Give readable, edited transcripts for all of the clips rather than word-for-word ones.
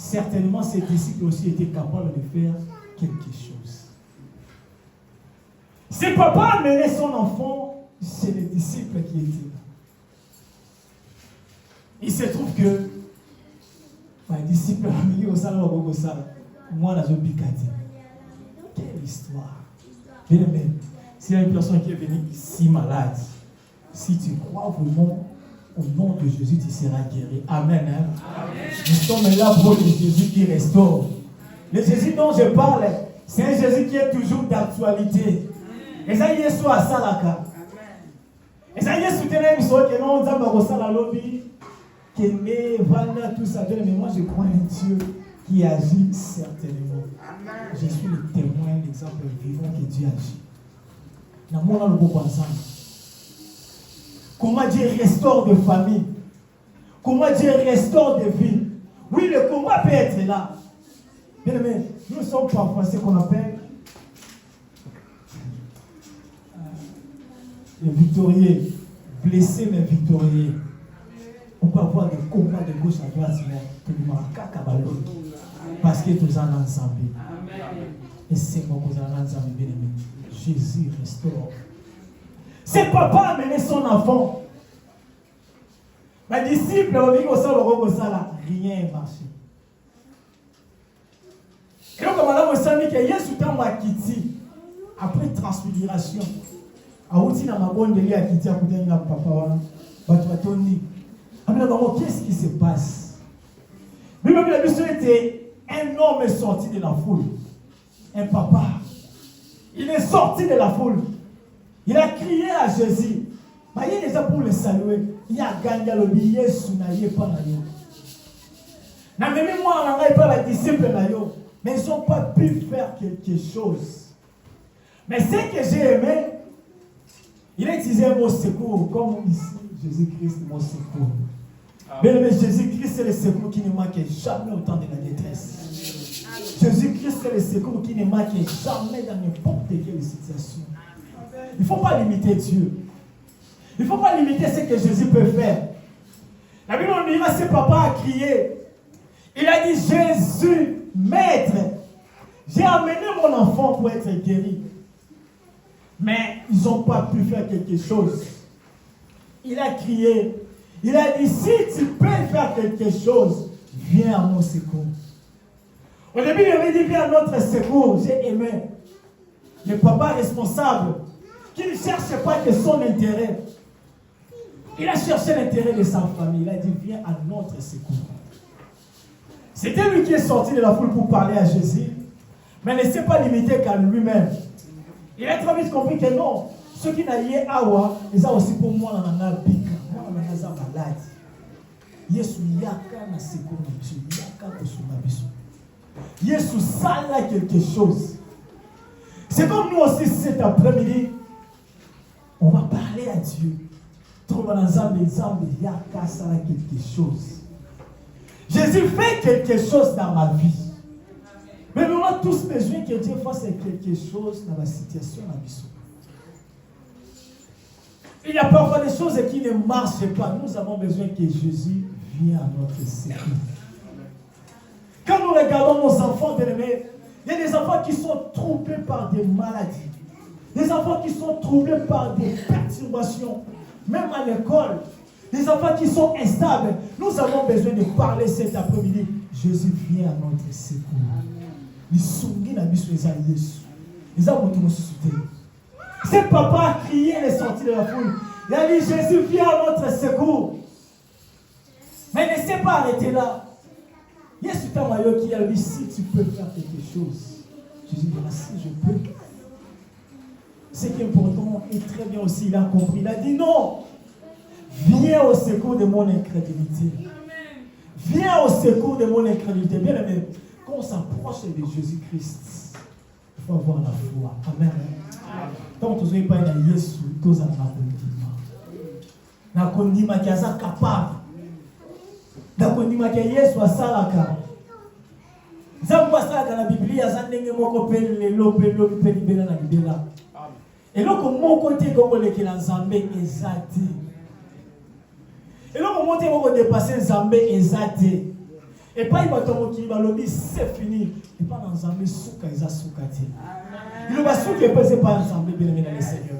certainement ses disciples aussi étaient capables de faire quelque chose. Si papa amenait son enfant, c'est les disciples qui étaient là. Il se trouve que les disciples ont dit au salon, moi, là, je bicate. Quelle histoire! Bien aimé, s'il y a une personne qui est venue ici malade, si tu crois vraiment au nom de Jésus, tu seras guéri. Amen. Hein? Amen. Nous sommes là pour le Jésus qui restaure. Le Jésus dont je parle, c'est un Jésus qui est toujours d'actualité. Et ça y est, soit à Salaka. Et ça y est, soutenez une chose que non, on a reçu la lobby, que mais voilà tout ça. Mais moi, je crois en Dieu qui agit certainement. Amen. Je suis le témoin, l'exemple vivant que Dieu agit. Comment Dieu restaure de famille? Comment Dieu restaure de vie? Oui, le combat peut être là. Bien aimé, nous sommes parfois ce qu'on appelle les victorieux, blessés mais victorieux. On peut avoir des combats de gauche à droite, mais tout le monde a parce que tous en ensemble. Et c'est moi que vous en ensemble, bien aimé. Jésus restaure. C'est papa a amené son enfant. Les disciples ont dit rien n'est marché. Et donc, madame, vous savez que Yesu t'a quitté après transfiguration. A outi na mabonde li a quitté à côté de papa. Qu'est-ce qui se passe? Lui, même la mission était un homme sorti de la foule. Un papa. Il est sorti de la foule. Il a crié à Jésus. Il est déjà pour le saluer. Il a gagné le billet sous naïe pas naïe. N'a même moi on n'a pas les disciples naïe. Mais ils n'ont pas pu faire quelque chose. Mais ce que j'ai aimé, il a utilisé un mot secours, comme ici, Jésus-Christ, mon secours. Mais Jésus-Christ, c'est le secours qui ne manque jamais au temps de la détresse. Jésus-Christ, c'est le secours qui ne manque jamais dans n'importe quelle situation. Il ne faut pas limiter Dieu. Il ne faut pas limiter ce que Jésus peut faire. La Bible nous dit, ce papa a crié. Il a dit, Jésus, maître, j'ai amené mon enfant pour être guéri. Mais ils n'ont pas pu faire quelque chose. Il a crié. Il a dit, si tu peux faire quelque chose, viens à mon secours. Au début, il avait dit, viens à notre secours. J'ai aimé. Le papa responsable, qui ne cherche pas que son intérêt. Il a cherché l'intérêt de sa famille. Il a dit, viens à notre secours. C'était lui qui est sorti de la foule pour parler à Jésus. Mais ne s'est pas limité qu'à lui-même. Il a très vite compris que non. Ceux qui n'ont pas awa, ils ont aussi pour moi dans la pique. Moi, je suis malade. Yesu yaka na secours na biso. Yaka kosuma biso. Yesu sala quelque chose. C'est comme nous aussi cet après-midi. On va parler à Dieu. Trouve dans l'exemple, yaka sala quelque chose. Jésus fait quelque chose dans ma vie. Mais nous avons tous besoin que Dieu fasse quelque chose dans la situation de vie. Il y a parfois des choses qui ne marchent pas. Nous avons besoin que Jésus vienne à notre secours. Quand nous regardons nos enfants bien-aimés, il y a des enfants qui sont troublés par des maladies. Des enfants qui sont troublés par des perturbations. Même à l'école. Des enfants qui sont instables. Nous avons besoin de parler cet après-midi. Jésus vient à notre secours. Ce papa a crié, il est sorti de la foule. Il a dit, Jésus vient à notre secours. Mais il ne s'est pas arrêté là. Il y a ce temps qui a dit, si tu peux faire quelque chose. Jésus dit, si je peux. Ce qui est important et très bien aussi, il a compris. Il a dit, non. Viens au secours de mon incrédulité. Viens au secours de mon incrédulité. Bien aimé, quand on s'approche de Jésus-Christ, il faut avoir la foi. Amen. Tant que tu n'es pas dans Jésus, tu es na kondima qui est capable. Na kondima qui est Jésus à salaka. Zambo salaka na Biblia zandenge moko pele lopelo pele bela na bibela. Et là comme mon côté comme le qui la Zambé ezati. Et là, comment on va dépasser Zambé et Zate? Et pas il va tomber qui va lobby, c'est fini. Et pas dans un souka, ils ont soukati. Il va souka et pas c'est pas ensemble, bien aimé dans le Seigneur.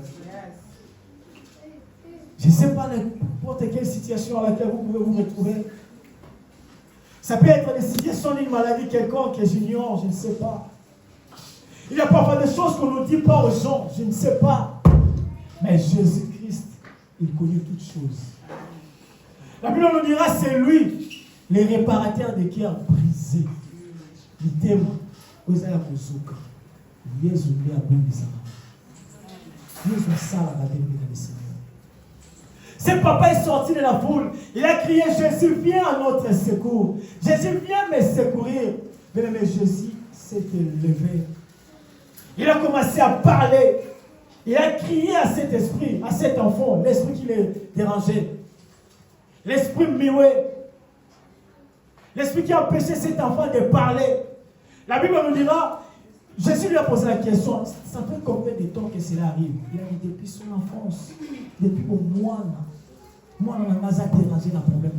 Je ne sais pas n'importe quelle situation à laquelle vous pouvez vous retrouver. Ça peut être des situations d'une maladie quelconque que j'ignore, je ne sais pas. Il y a parfois des choses qu'on ne dit pas aux gens, je ne sais pas. Mais Jésus-Christ, il connaît toutes choses. La Bible nous dira, c'est lui, le réparateur des cœurs brisés. Il t'aime, vous avez un zouka. Jésus lui a bon bizarre. Jésus ça la Bible dans le Seigneur. Ce papa est sorti de la foule. Il a crié, Jésus, viens à notre secours. Jésus, viens me secourir. Mais Jésus s'est levé. Il a commencé à parler. Il a crié à cet esprit, à cet enfant, l'esprit qui le dérangeait. L'esprit muet. L'esprit qui a empêché cet enfant de parler. La Bible nous dira, Jésus lui a posé la question, ça fait combien de temps que cela arrive? Il a dit depuis son enfance, depuis au mois. Moi, on a dérangé le problème.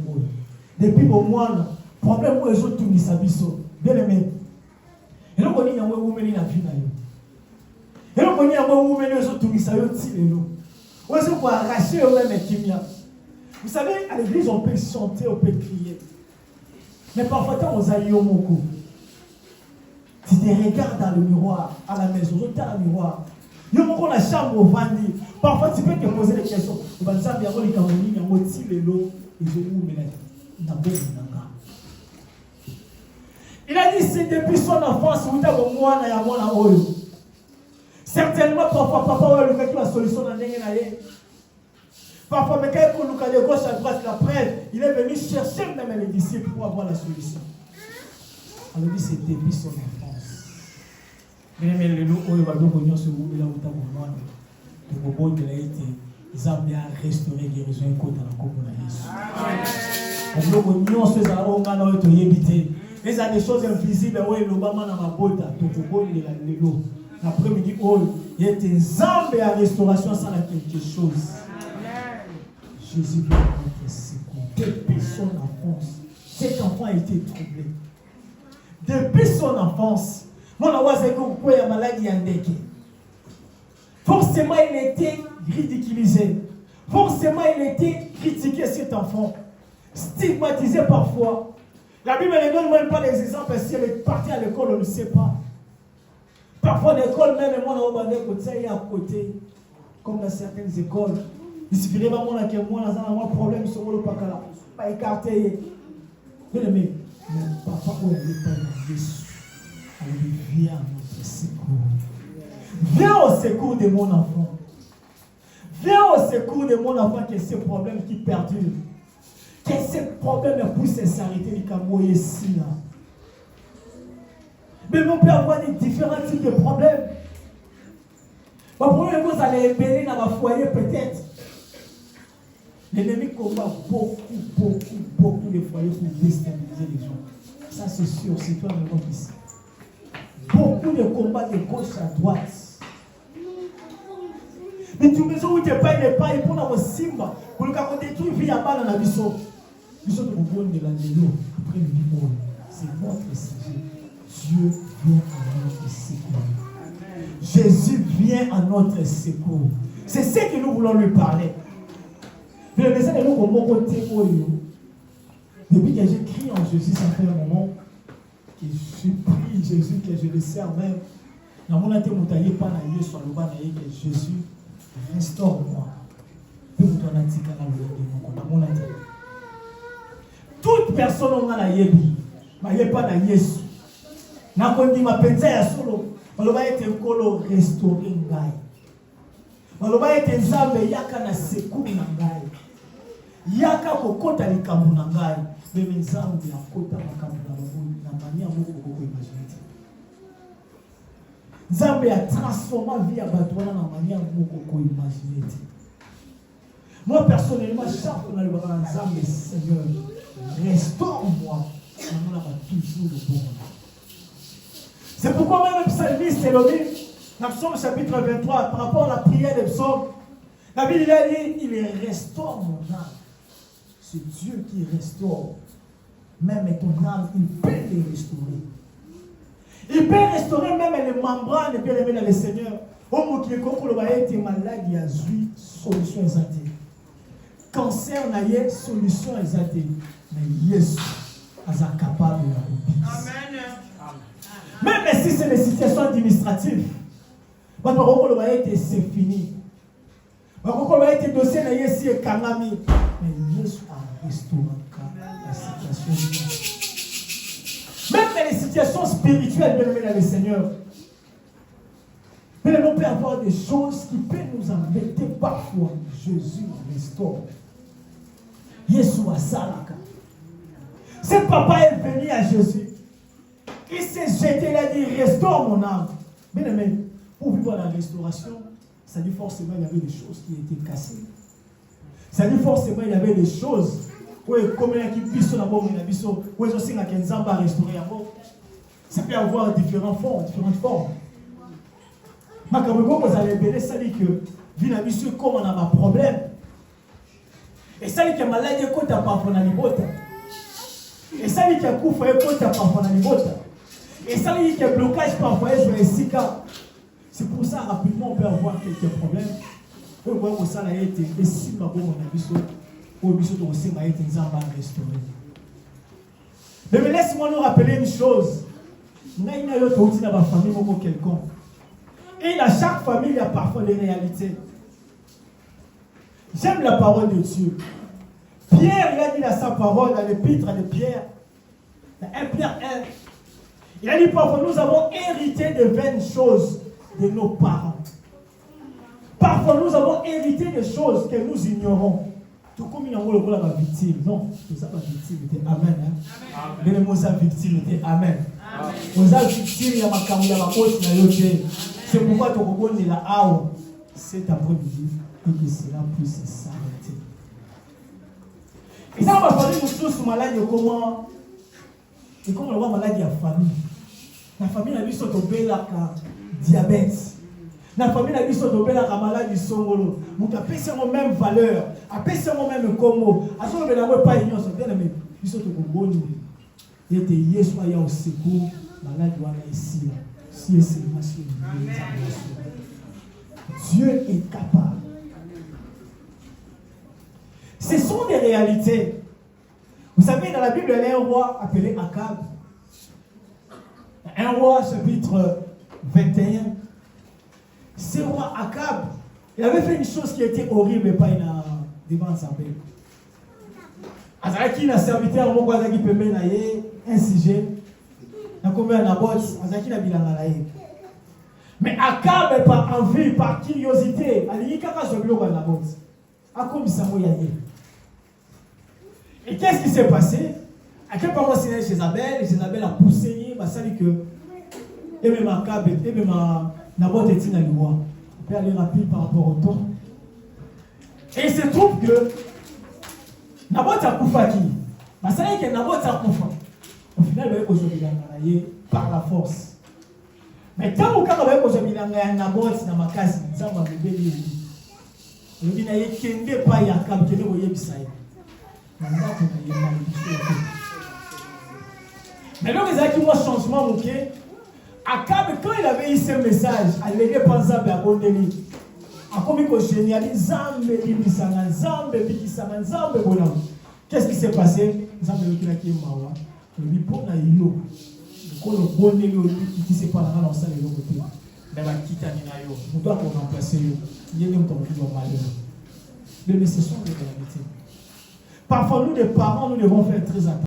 Depuis au mois, le problème où ils ont tout mis sa biseau. Bien aimé. Et donc, on dit, il y a un moment où il a vu. Et donc, on dit, il y a un moment où ils ont tout mis sa biseau. On va arracher eux-mêmes et kimia. Vous savez, à l'église, on peut chanter, on peut crier. Mais parfois, quand on a eu au moko, tu te regardes dans le miroir, à la maison, tu as le miroir. Il y a la chambre au Vandi. Parfois, tu peux te poser des questions. Il a dit, c'est depuis son enfance, certainement, parfois, papa, il a la solution dans le. Parfois, mais quand il a de gauche à droite, la preuve, il est venu chercher même les disciples pour avoir la solution. Alors, il dit, c'est depuis son enfance. Mais le loup, il va donc venir se rouler là où tu as besoin. Le robot de l'été, ils ont bien restauré guérison et côte à la coupe de Jésus. Donc, nous, on se fait les a des choses invisibles, oui, le bama na mabota, tout le monde est l'eau. L'après-midi, il y a des âmes à restauration sans quelque chose. Jésus vient notre secours. Depuis son enfance, cet enfant a été troublé. Depuis son enfance, mon maladie forcément, il était ridiculisé. Forcément, il était critiqué, cet enfant. Stigmatisé parfois. La Bible ne donne même pas des exemples. Si elle est partie à l'école, on ne sait pas. Parfois, l'école, même moi, on va dire à côté, comme dans certaines écoles. Il suffirait pas moi que moi, dans un problème sur le pacala. Pas écarté. Mais papa, on n'est pas dans Jésus. Alors, viens à notre secours. Viens au secours de mon enfant. Viens au secours de mon enfant qui a ces problèmes qui perdurent. Que ces problèmes puissent s'arrêter du Cameroun ici. Mais on peut avoir des différents types de problèmes. La première chose, c'est épeler dans ma foyer peut-être. L'ennemi combat beaucoup de foyers pour déstabiliser les gens. Ça c'est sûr, c'est toi même ici. Beaucoup de combats de gauche à droite. Mais tu me dis où tu n'es pas pour la simba. Pour le cas où tu détruis la balle dans la biseau. Biseau de vous de la néo. Après le niveau, c'est votre sujet. Dieu vient à notre secours. Jésus vient à notre secours. C'est ce que nous voulons lui parler. Mais le message de nous, comment côté depuis que j'écris en Jésus, ça fait un moment que je prie Jésus, que je le sers même. Dans mon athée, mon taillé, pas naïe, soit le bas naïe, que Jésus restaure-moi. Puis vous donnez un petit canal de mon athée. Toute personne n'a naïe, mais pas naïe. N'a pas dit ma pensée à solo. On va être un colo restauré ngaï. On va être un zambe yaka na sekou ngaï. Yaka kokota likambu ngaï. Mais mes zambe ya kota makambu na mania moko koko imaginer. Zambe a transformé vie à batouana na mania moko koko imaginer. Moi personnellement, chaque fois que je vais zambe, Seigneur, restaure-moi. On a toujours le bon. C'est pourquoi même le psalmiste Elohim, dans le psaume chapitre 23, par rapport à la prière des psaumes, la Bible a dit, il restaure mon âme. C'est Dieu qui restaure. même ton âme, il peut les restaurer. Il peut restaurer même les membranes, bien aimé dans le Seigneur. Au mot qui est comme le voyez, tu es malade, il y a solution exacte. Cancer, il y a solution exacte. Mais Jésus est capable de la remplir. Même si c'est des situations administratives, c'est fini. Le dossier est kanami. Mais Jésus a restauré la situation. Même dans les situations spirituelles, bien aimé dans le Seigneur, mais on peut avoir des choses qui peuvent nous embêter parfois. Jésus restaure. Jésus a salaka. Ce papa est venu à Jésus. Il s'est jeté, il a dit, restaure mon âme. Bien aimé, pour vivre la restauration, ça dit forcément il y avait des choses qui étaient cassées. Ça dit forcément il y avait des choses. Oui, comme il y a qui puissent dans le monde, il y a des choses. Oui, je sais qu'il y a des gens à restaurer. Ça peut avoir différentes formes. Mais quand vous allez bénir, ça dit que, vu la mission, comme on a un problème. Et ça dit que maladie est contre parfois dans les bottes. Et ça dit qu'il y a coup, il faut contre parfois dans les bottes. Et ça dit qu'il y a blocage parfois sur les sika. C'est pour ça, rapidement, on peut avoir quelques problèmes. On voit que ça a été, et si ma bonne a mission, au mission de aussi m'a été restauré. Mais laisse-moi nous rappeler une chose. Il y a une autre dans ma famille ou quelqu'un. Et dans chaque famille, il y a parfois des réalités. J'aime la parole de Dieu. Pierre, il a dit dans sa parole, dans l'épître de Pierre, dans 1 Pierre 1, il a dit parfois, nous avons hérité de vaines choses de nos parents. Parfois, nous avons hérité de choses que nous ignorons. Tout comme il y a la victime. Non, c'est ça la victime. Amen. Mais le mot victime était Amen. Vous avez victime, il y a ma caméra, ma pote, c'est pourquoi tu reconnais la haut cet après-midi et que cela puisse s'arrêter. Et ça va falloir nous tous malades comment. Et comme on voit malade, il y a famille. La famille a vu son tombé la diabète. La famille a vu son tombé la maladie songolo. Donc après c'est mon même valeur. Après c'est mon même como. À ce moment là pas union sont bien mais ils sont au bon niveau. Et était hier soit au secours malade doit ici là. Si c'est Dieu est capable. Ce sont des réalités. Vous savez, dans la Bible, il y a un roi appelé Akab. Un roi, chapitre 21. Ce roi Akab, il avait fait une chose qui était horrible et pas devant sa paix. Azaki n'a serviteur, qui peut mener un sujet. Mais Akab, par envie, par curiosité, et qu'est-ce qui s'est passé? À quel moment c'est Jézabel? Jézabel a poussé, ça dit que et même Akab, et même Naboth est dans le roi. On peut aller rapide par rapport au temps. Et il se trouve que Naboth a pouffé qui? Ça dit que Naboth a pouffé. Au final, il va être par la force. Mais quand vous avez aujourd'hui un Naboth dans ma case, ça va me bénir. Il dit qu'il n'y a pas Akab qui est au Yébissaï. Mais donc, il y a un changement. Akab, quand il avait eu ce message, il avait pensé à Bondeli. Qu'est-ce qui s'est passé? Il dit pour Naïlo, le Bondeli qui s'est pas là dans la salle de l'autre côté. Nous devons remplacer. Il y a un temps qui va malheureux. Mais ce sont des réalités. Parfois, nous, les parents, nous devons faire très attention.